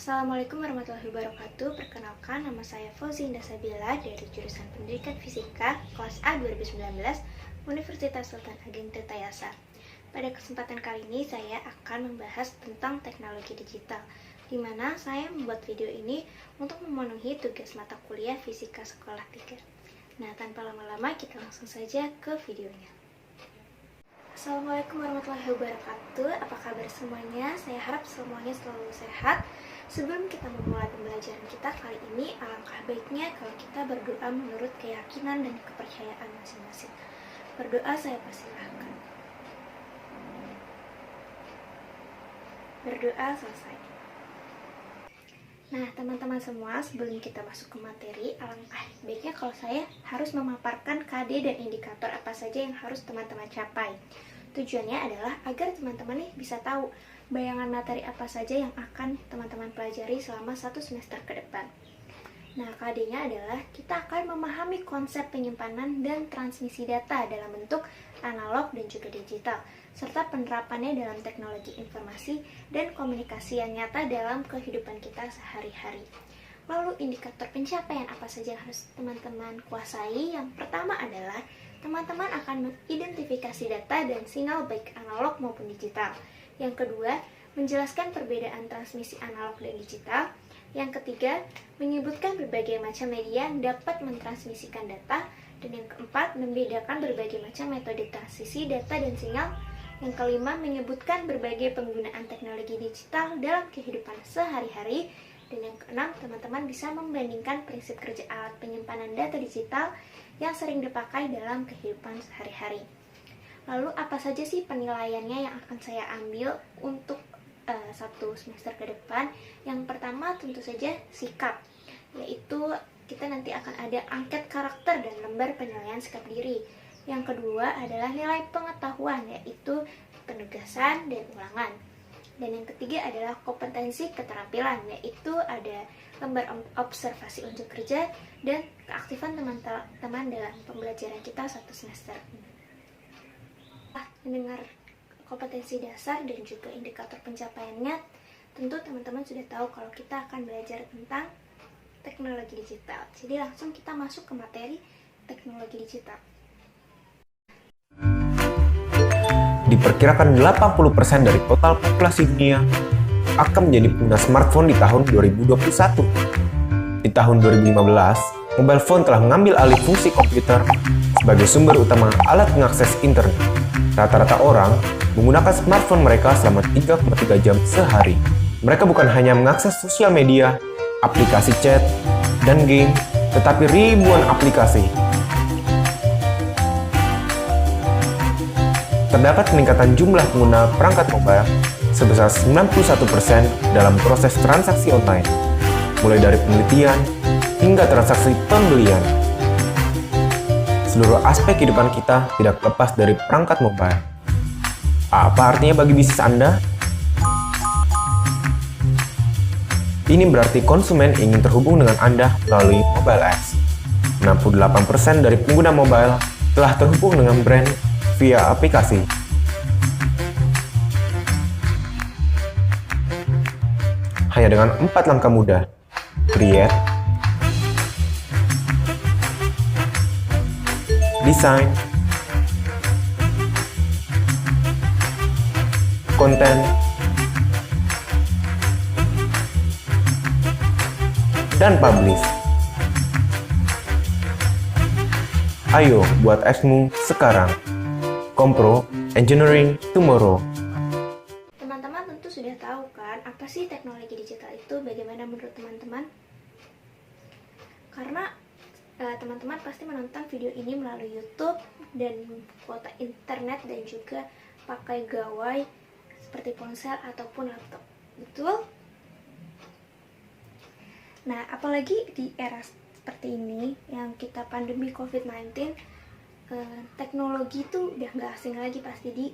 Assalamualaikum warahmatullahi wabarakatuh. Perkenalkan, nama saya Fauzi Indah Sabila dari jurusan Pendidikan Fisika kelas A 2019 Universitas Sultan Ageng Tirtayasa. Pada kesempatan kali ini saya akan membahas tentang teknologi digital, di mana saya membuat video ini untuk memenuhi tugas mata kuliah Fisika Sekolah 3. Nah, tanpa lama-lama kita langsung saja ke videonya. Assalamualaikum warahmatullahi wabarakatuh. Apa kabar semuanya? Saya harap semuanya selalu sehat. Sebelum kita memulai pembelajaran kita kali ini, alangkah baiknya kalau kita berdoa menurut keyakinan dan kepercayaan masing-masing. Berdoa saya persilahkan. Berdoa selesai. Nah, teman-teman semua, sebelum kita masuk ke materi, alangkah baiknya kalau saya harus memaparkan KD dan indikator apa saja yang harus teman-teman capai. Tujuannya adalah agar teman-teman bisa tahu bayangan materi apa saja yang akan teman-teman pelajari selama 1 semester ke depan. Nah, KD-nya adalah kita akan memahami konsep penyimpanan dan transmisi data dalam bentuk analog dan juga digital, serta penerapannya dalam teknologi informasi dan komunikasi yang nyata dalam kehidupan kita sehari-hari. Lalu indikator pencapaian apa saja yang harus teman-teman kuasai? Yang pertama adalah teman-teman akan mengidentifikasi data dan sinyal baik analog maupun digital. Yang kedua, menjelaskan perbedaan transmisi analog dan digital. Yang ketiga, menyebutkan berbagai macam media yang dapat mentransmisikan data. Dan yang keempat, membedakan berbagai macam metode transisi data dan sinyal. Yang kelima, menyebutkan berbagai penggunaan teknologi digital dalam kehidupan sehari-hari. Dan yang keenam, teman-teman bisa membandingkan prinsip kerja alat penyimpanan data digital yang sering dipakai dalam kehidupan sehari-hari. Lalu apa saja sih penilaiannya yang akan saya ambil untuk 1 semester ke depan? Yang pertama tentu saja sikap, yaitu kita nanti akan ada angket karakter dan lembar penilaian sikap diri. Yang kedua adalah nilai pengetahuan, yaitu penugasan dan ulangan. Dan yang ketiga adalah kompetensi keterampilan, yaitu ada lembar observasi unjuk kerja dan keaktifan teman-teman dalam pembelajaran kita 1 semester ini. Mendengar kompetensi dasar dan juga indikator pencapaiannya, tentu teman-teman sudah tahu kalau kita akan belajar tentang teknologi digital. Jadi langsung kita masuk ke materi teknologi digital. Diperkirakan 80% dari total populasi dunia akan menjadi pengguna smartphone di tahun 2021. Di tahun 2015, mobile phone telah mengambil alih fungsi komputer sebagai sumber utama alat mengakses internet. Rata-rata orang menggunakan smartphone mereka selama 3,3 jam sehari. Mereka bukan hanya mengakses sosial media, aplikasi chat, dan game, tetapi ribuan aplikasi. Terdapat peningkatan jumlah pengguna perangkat mobile sebesar 91% dalam proses transaksi online, mulai dari penelitian hingga transaksi pembelian. Seluruh aspek kehidupan kita tidak lepas dari perangkat mobile. Apa artinya bagi bisnis Anda? Ini berarti konsumen ingin terhubung dengan Anda melalui mobile apps. 68% dari pengguna mobile telah terhubung dengan brand via aplikasi. Hanya dengan 4 langkah mudah: create, design, konten, dan publish. Ayo buat apps-mu sekarang. Kompro Engineering Tomorrow. Teman-teman tentu sudah tahu kan apa sih teknologi digital itu, bagaimana menurut teman-teman? Karena teman-teman pasti menonton video ini melalui YouTube dan kuota internet dan juga pakai gawai seperti ponsel ataupun laptop. Betul? Nah, apalagi di era seperti ini yang kita pandemi COVID-19, teknologi itu udah nggak asing lagi pasti di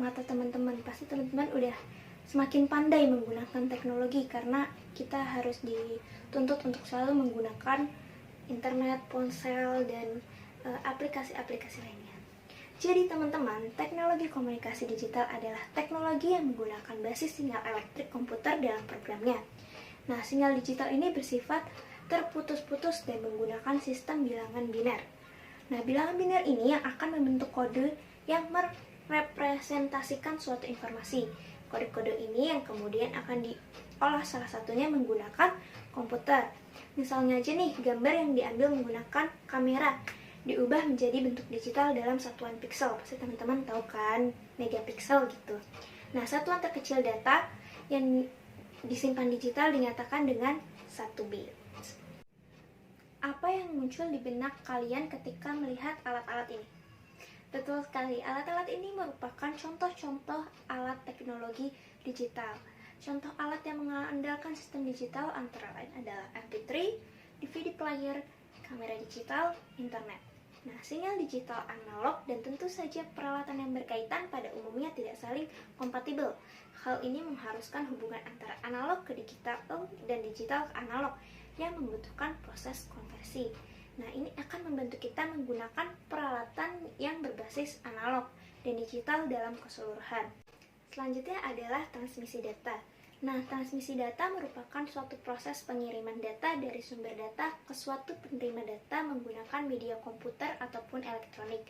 mata teman-teman. Pasti teman-teman udah semakin pandai menggunakan teknologi karena kita harus dituntut untuk selalu menggunakan internet, ponsel, dan aplikasi-aplikasi lainnya. Jadi teman-teman, teknologi komunikasi digital adalah teknologi yang menggunakan basis sinyal elektrik komputer dalam programnya. Nah, sinyal digital ini bersifat terputus-putus dan menggunakan sistem bilangan biner. Nah, bilangan biner ini yang akan membentuk kode yang merepresentasikan suatu informasi. Kode-kode ini yang kemudian akan diolah salah satunya menggunakan komputer. Misalnya aja nih, gambar yang diambil menggunakan kamera diubah menjadi bentuk digital dalam satuan piksel. Pasti teman-teman tahu kan, megapiksel gitu. Nah, satuan terkecil data yang disimpan digital dinyatakan dengan 1 bit. Apa yang muncul di benak kalian ketika melihat alat-alat ini? Betul sekali, alat-alat ini merupakan contoh-contoh alat teknologi digital. Contoh alat yang mengandalkan sistem digital antara lain adalah MP3, DVD player, kamera digital, internet. Nah, sinyal digital analog dan tentu saja peralatan yang berkaitan pada umumnya tidak saling kompatibel. Hal ini mengharuskan hubungan antara analog ke digital dan digital ke analog yang membutuhkan proses konversi. Nah, ini akan membantu kita menggunakan peralatan yang berbasis analog dan digital dalam keseluruhan. Selanjutnya adalah transmisi data. Nah, transmisi data merupakan suatu proses pengiriman data dari sumber data ke suatu penerima data menggunakan media komputer ataupun elektronik.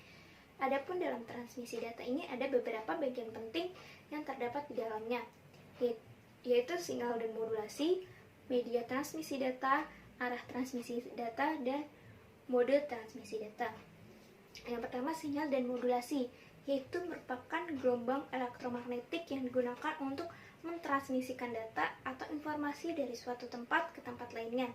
Adapun dalam transmisi data ini ada beberapa bagian penting yang terdapat di dalamnya, yaitu sinyal dan modulasi, media transmisi data, arah transmisi data, dan mode transmisi data. Yang pertama, sinyal dan modulasi, yaitu merupakan gelombang elektromagnetik yang digunakan untuk mentransmisikan data atau informasi dari suatu tempat ke tempat lainnya.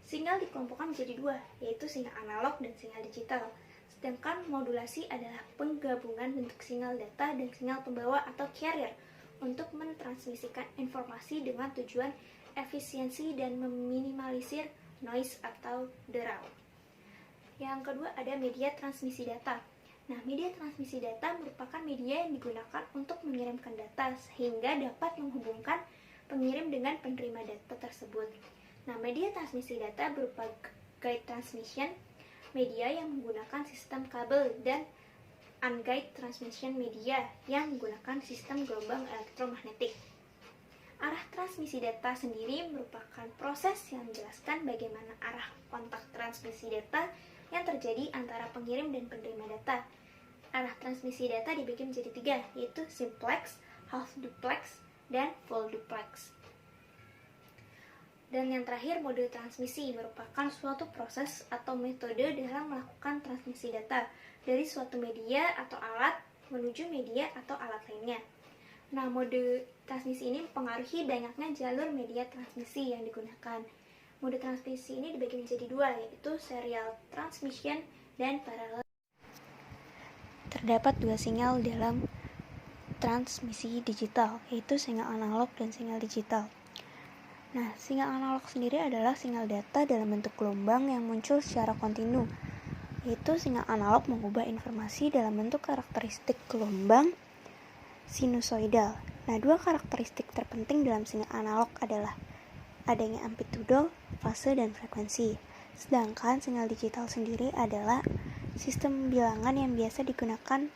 Sinyal dikelompokkan menjadi dua, yaitu sinyal analog dan sinyal digital. Sedangkan modulasi adalah penggabungan bentuk sinyal data dan sinyal pembawa atau carrier untuk mentransmisikan informasi dengan tujuan efisiensi dan meminimalisir noise atau derau. Yang kedua ada media transmisi data. Nah, media transmisi data merupakan media yang digunakan untuk mengirimkan data sehingga dapat menghubungkan pengirim dengan penerima data tersebut. Nah, media transmisi data berupa guide transmission, media yang menggunakan sistem kabel, dan unguided transmission media yang menggunakan sistem gelombang elektromagnetik. Arah transmisi data sendiri merupakan proses yang menjelaskan bagaimana arah kontak transmisi data yang terjadi antara pengirim dan penerima data. Arah transmisi data dibagi menjadi 3, yaitu simplex, half duplex, dan full duplex. Dan yang terakhir, mode transmisi merupakan suatu proses atau metode dalam melakukan transmisi data dari suatu media atau alat menuju media atau alat lainnya. Nah, mode transmisi ini mempengaruhi banyaknya jalur media transmisi yang digunakan. Mode transmisi ini dibagi menjadi 2, yaitu serial transmission dan parallel. Terdapat 2 sinyal dalam transmisi digital, yaitu sinyal analog dan sinyal digital. Nah, sinyal analog sendiri adalah sinyal data dalam bentuk gelombang yang muncul secara kontinu, yaitu sinyal analog mengubah informasi dalam bentuk karakteristik gelombang sinusoidal. Nah, 2 karakteristik terpenting dalam sinyal analog adalah adanya amplitudo, fase, dan frekuensi. Sedangkan sinyal digital sendiri adalah sistem bilangan yang biasa digunakan,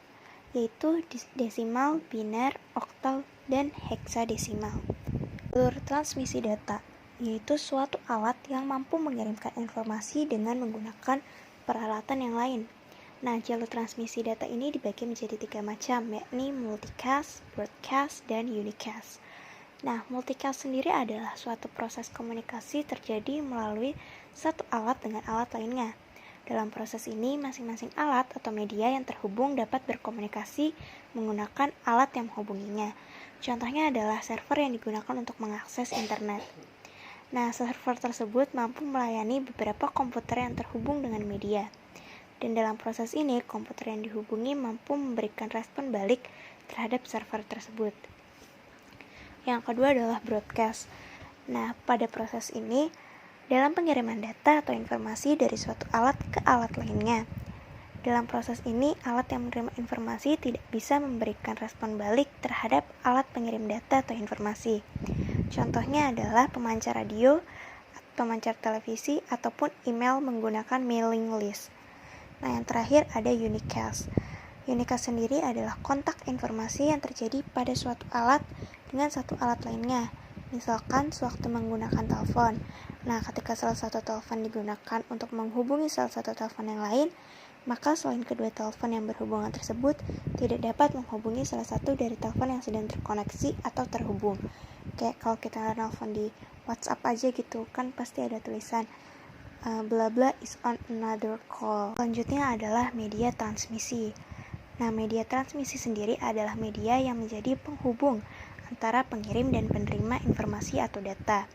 yaitu desimal, biner, oktal, dan heksadesimal. Jalur transmisi data, yaitu suatu alat yang mampu mengirimkan informasi dengan menggunakan peralatan yang lain. Nah, jalur transmisi data ini dibagi menjadi 3 macam, yakni multicast, broadcast, dan unicast. Nah, multicast sendiri adalah suatu proses komunikasi terjadi melalui satu alat dengan alat lainnya. Dalam proses ini, masing-masing alat atau media yang terhubung dapat berkomunikasi menggunakan alat yang menghubunginya. Contohnya adalah server yang digunakan untuk mengakses internet. Nah, server tersebut mampu melayani beberapa komputer yang terhubung dengan media. Dan dalam proses ini, komputer yang dihubungi mampu memberikan respon balik terhadap server tersebut. Yang kedua adalah broadcast. Nah, pada proses ini, dalam pengiriman data atau informasi dari suatu alat ke alat lainnya. Dalam proses ini, alat yang menerima informasi tidak bisa memberikan respon balik terhadap alat pengirim data atau informasi. Contohnya adalah pemancar radio, pemancar televisi, ataupun email menggunakan mailing list. Nah, yang terakhir ada unicast. Unicast sendiri adalah kontak informasi yang terjadi pada suatu alat dengan satu alat lainnya. Misalkan sewaktu menggunakan telepon. Nah, ketika salah satu telepon digunakan untuk menghubungi salah satu telepon yang lain, maka selain kedua telepon yang berhubungan tersebut tidak dapat menghubungi salah satu dari telepon yang sedang terkoneksi atau terhubung. Kayak kalau kita nelfon di WhatsApp aja gitu, kan pasti ada tulisan bla bla is on another call. Selanjutnya adalah media transmisi. Nah, media transmisi sendiri adalah media yang menjadi penghubung antara pengirim dan penerima informasi atau data.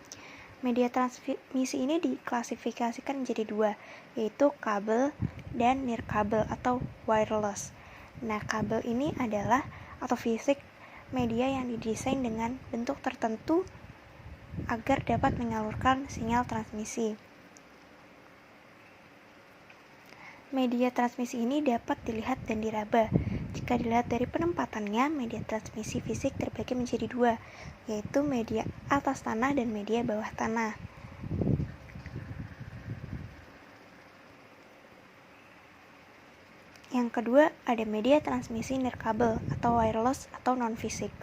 Media transmisi ini diklasifikasikan menjadi dua, yaitu kabel dan nirkabel atau wireless. Nah, kabel ini adalah atau fisik media yang didesain dengan bentuk tertentu agar dapat menyalurkan sinyal transmisi. Media transmisi ini dapat dilihat dan diraba. Jika dilihat dari penempatannya, media transmisi fisik terbagi menjadi dua, yaitu media atas tanah dan media bawah tanah. Yang kedua, ada media transmisi nirkabel atau wireless atau non-fisik.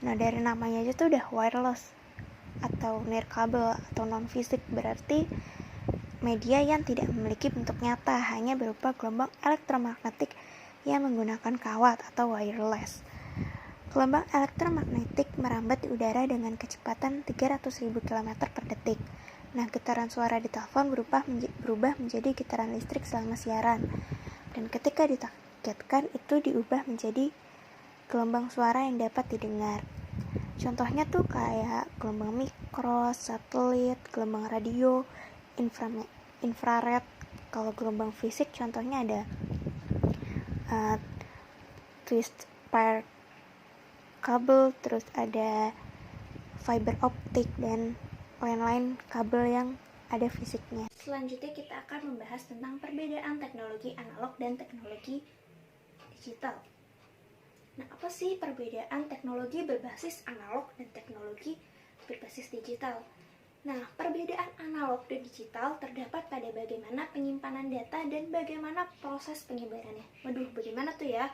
Nah, dari namanya aja tuh udah wireless atau nirkabel atau non-fisik, berarti media yang tidak memiliki bentuk nyata, hanya berupa gelombang elektromagnetik yang menggunakan kawat atau wireless. Gelombang elektromagnetik merambat di udara dengan kecepatan 300.000 km per detik. Nah, getaran suara di telepon berubah menjadi getaran listrik selama siaran. Dan ketika ditargetkan, itu diubah menjadi gelombang suara yang dapat didengar. Contohnya tuh kayak gelombang mikro, satelit, gelombang radio, infrared. Kalau gelombang fisik contohnya ada twist pair kabel, terus ada fiber optik dan lain-lain kabel yang ada fisiknya. Selanjutnya kita akan membahas tentang perbedaan teknologi analog dan teknologi digital. Nah, apa sih perbedaan teknologi berbasis analog dan teknologi berbasis digital? Nah, perbedaan analog dan digital terdapat pada bagaimana penyimpanan data dan bagaimana proses penyebarannya. Waduh, bagaimana tuh ya?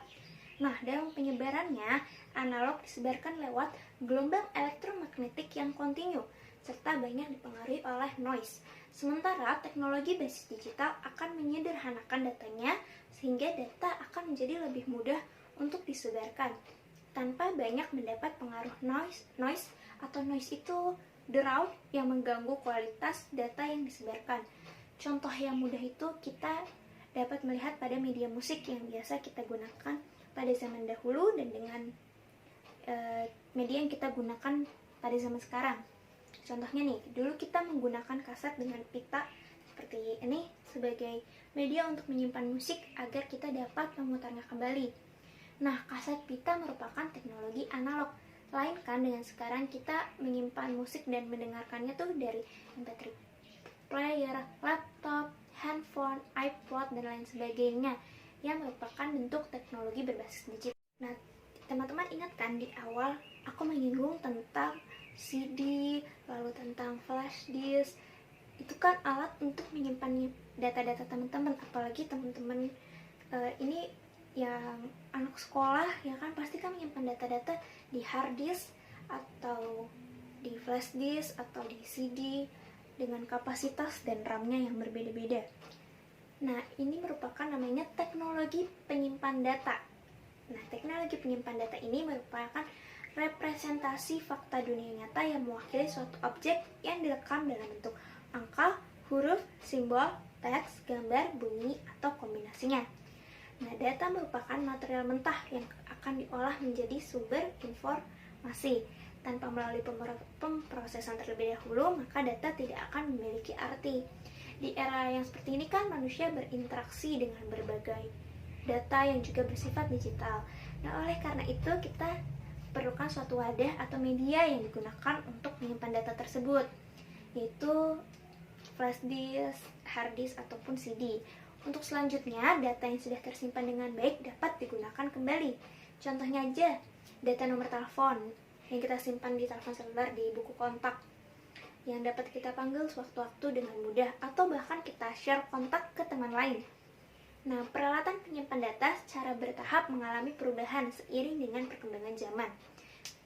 Nah, dalam penyebarannya, analog disebarkan lewat gelombang elektromagnetik yang kontinu, serta banyak dipengaruhi oleh noise. Sementara teknologi basis digital akan menyederhanakan datanya, sehingga data akan menjadi lebih mudah untuk disebarkan, tanpa banyak mendapat pengaruh noise atau noise itu draw yang mengganggu kualitas data yang disebarkan. Contoh yang mudah itu kita dapat melihat pada media musik yang biasa kita gunakan pada zaman dahulu dan dengan media yang kita gunakan pada zaman sekarang. Contohnya nih, dulu kita menggunakan kaset dengan pita seperti ini sebagai media untuk menyimpan musik agar kita dapat memutarnya kembali. Nah, kaset pita merupakan teknologi analog. Lain kan dengan sekarang kita menyimpan musik dan mendengarkannya tuh dari MP3 player, laptop, handphone, iPod, dan lain sebagainya yang merupakan bentuk teknologi berbasis digital. Nah, teman-teman ingat kan di awal aku menyinggung tentang CD, lalu tentang flash disk. Itu kan alat untuk menyimpan data-data teman-teman, apalagi teman-teman ini yang anak sekolah ya kan pasti kan menyimpan data-data di hard disk atau di flash disk atau di CD dengan kapasitas dan RAM-nya yang berbeda-beda. Nah, ini merupakan namanya teknologi penyimpan data. Nah, teknologi penyimpan data ini merupakan representasi fakta dunia nyata yang mewakili suatu objek yang direkam dalam bentuk angka, huruf, simbol, teks, gambar, bunyi, atau kombinasinya. Nah, data merupakan material mentah yang akan diolah menjadi sumber informasi. Tanpa melalui pemrosesan terlebih dahulu, maka data tidak akan memiliki arti. Di era yang seperti ini kan manusia berinteraksi dengan berbagai data yang juga bersifat digital. Nah, oleh karena itu kita perlukan suatu wadah atau media yang digunakan untuk menyimpan data tersebut, yaitu flash disk, hard disk, ataupun CD. Untuk selanjutnya, data yang sudah tersimpan dengan baik dapat digunakan kembali. Contohnya aja, data nomor telepon yang kita simpan di telepon seluler di buku kontak yang dapat kita panggil sewaktu-waktu dengan mudah, atau bahkan kita share kontak ke teman lain. Nah, peralatan penyimpan data secara bertahap mengalami perubahan seiring dengan perkembangan zaman.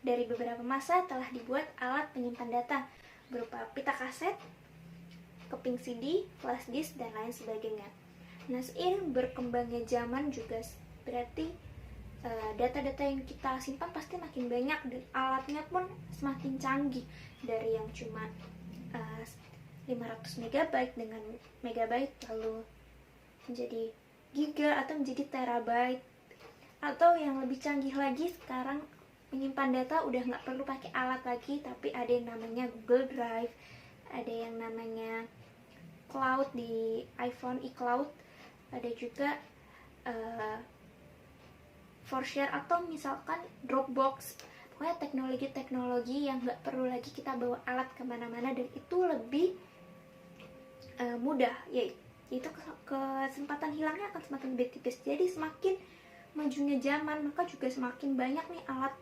dari beberapa masa telah dibuat alat penyimpan data berupa pita kaset, keping CD, flash disk, dan lain sebagainya. Nah, seiring berkembangnya zaman juga berarti data-data yang kita simpan pasti makin banyak dan alatnya pun semakin canggih, dari yang cuma 500 MB dengan megabyte lalu menjadi giga atau menjadi terabyte, atau yang lebih canggih lagi sekarang menyimpan data udah nggak perlu pakai alat lagi, tapi ada yang namanya Google Drive, ada yang namanya cloud di iPhone, iCloud, ada juga ForShare atau misalkan Dropbox. Pokoknya teknologi-teknologi yang nggak perlu lagi kita bawa alat kemana-mana, dan itu lebih mudah, yaitu kesempatan hilangnya akan semakin lebih tipis. Jadi semakin majunya zaman, maka juga semakin banyak nih alat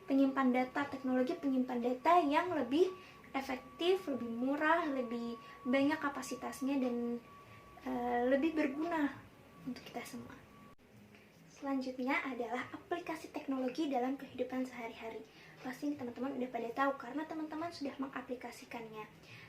penyimpan data, teknologi penyimpan data yang lebih efektif, lebih murah, lebih banyak kapasitasnya, dan lebih berguna untuk kita semua. Selanjutnya adalah aplikasi teknologi dalam kehidupan sehari-hari. Pasti teman-teman udah pada tahu karena teman-teman sudah mengaplikasikannya.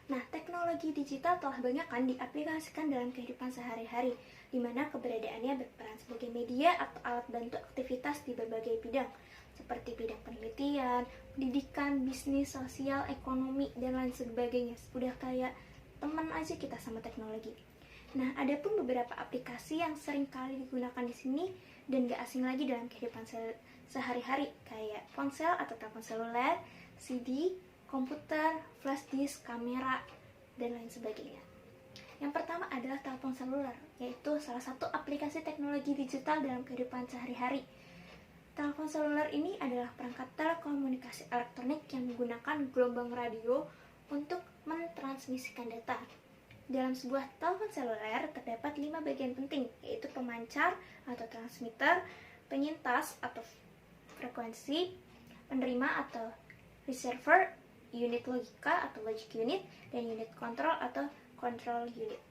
Nah, teknologi digital telah banyak kan diaplikasikan dalam kehidupan sehari-hari, di mana keberadaannya berperan sebagai media atau alat bantu aktivitas di berbagai bidang, seperti bidang penelitian, pendidikan, bisnis, sosial, ekonomi, dan lain sebagainya. Udah kayak teman aja kita sama teknologi. Nah, ada pun beberapa aplikasi yang sering kali digunakan di sini dan gak asing lagi dalam kehidupan sehari-hari, kayak ponsel atau telepon seluler, CD, komputer, flash disk, kamera, dan lain sebagainya. Yang pertama adalah telepon seluler, yaitu salah satu aplikasi teknologi digital dalam kehidupan sehari-hari. Telepon seluler ini adalah perangkat telekomunikasi elektronik yang menggunakan gelombang radio untuk mentransmisikan data. Dalam sebuah telepon seluler terdapat 5 bagian penting, yaitu pemancar atau transmitter, penyintas atau frekuensi, penerima atau receiver, unit logika atau logic unit, dan unit kontrol atau control unit.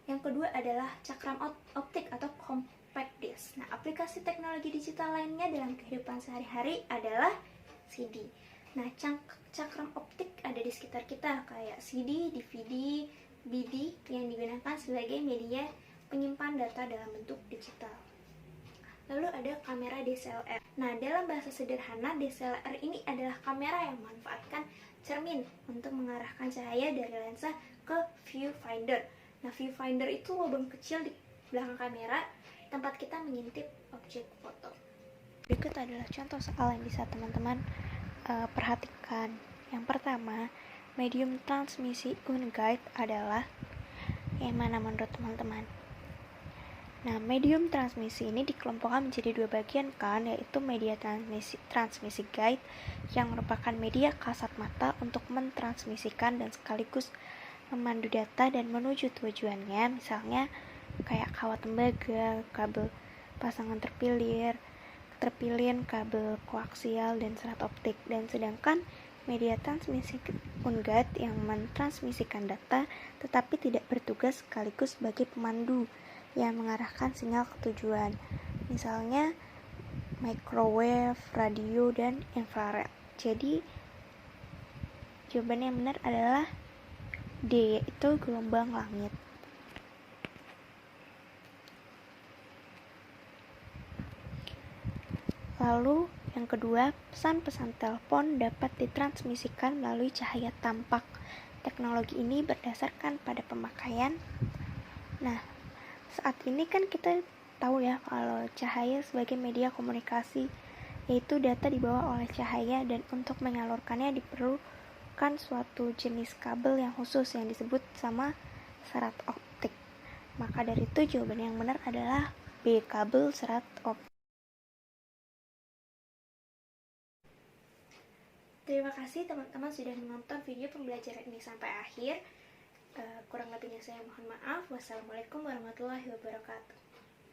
Yang kedua adalah cakram optik atau compact disc. Nah, aplikasi teknologi digital lainnya dalam kehidupan sehari-hari adalah CD. Nah, cakram optik ada di sekitar kita, kayak CD, DVD, BD yang digunakan sebagai media penyimpan data dalam bentuk digital. Lalu ada kamera DSLR. Nah, dalam bahasa sederhana, DSLR ini adalah kamera yang memanfaatkan cermin untuk mengarahkan cahaya dari lensa ke viewfinder. Nah, viewfinder itu lubang kecil di belakang kamera tempat kita mengintip objek foto. Berikut adalah contoh soal yang bisa teman-teman perhatikan. Yang pertama, medium transmisi unguide adalah yang mana menurut teman-teman? Nah, medium transmisi ini dikelompokkan menjadi 2 bagian kan, yaitu media transmisi guide yang merupakan media kasat mata untuk mentransmisikan dan sekaligus memandu data dan menuju tujuannya, misalnya kayak kawat tembaga, kabel pasangan terpilin, kabel koaksial, dan serat optik. Dan sedangkan media transmisi unguide yang mentransmisikan data tetapi tidak bertugas sekaligus sebagai pemandu yang mengarahkan sinyal ke tujuan, misalnya microwave, radio, dan infrared. Jadi jawaban yang benar adalah D, yaitu gelombang langit. Lalu yang kedua, pesan-pesan telepon dapat ditransmisikan melalui cahaya tampak. Teknologi ini berdasarkan pada pemakaian. Nah, saat ini kan kita tahu ya kalau cahaya sebagai media komunikasi, yaitu data dibawa oleh cahaya, dan untuk menyalurkannya diperlukan suatu jenis kabel yang khusus yang disebut sama serat optik. Maka dari itu jawaban yang benar adalah B, kabel serat optik. Terima kasih teman-teman sudah menonton video pembelajaran ini sampai akhir. Kurang lebihnya saya mohon maaf. Wassalamualaikum warahmatullahi wabarakatuh.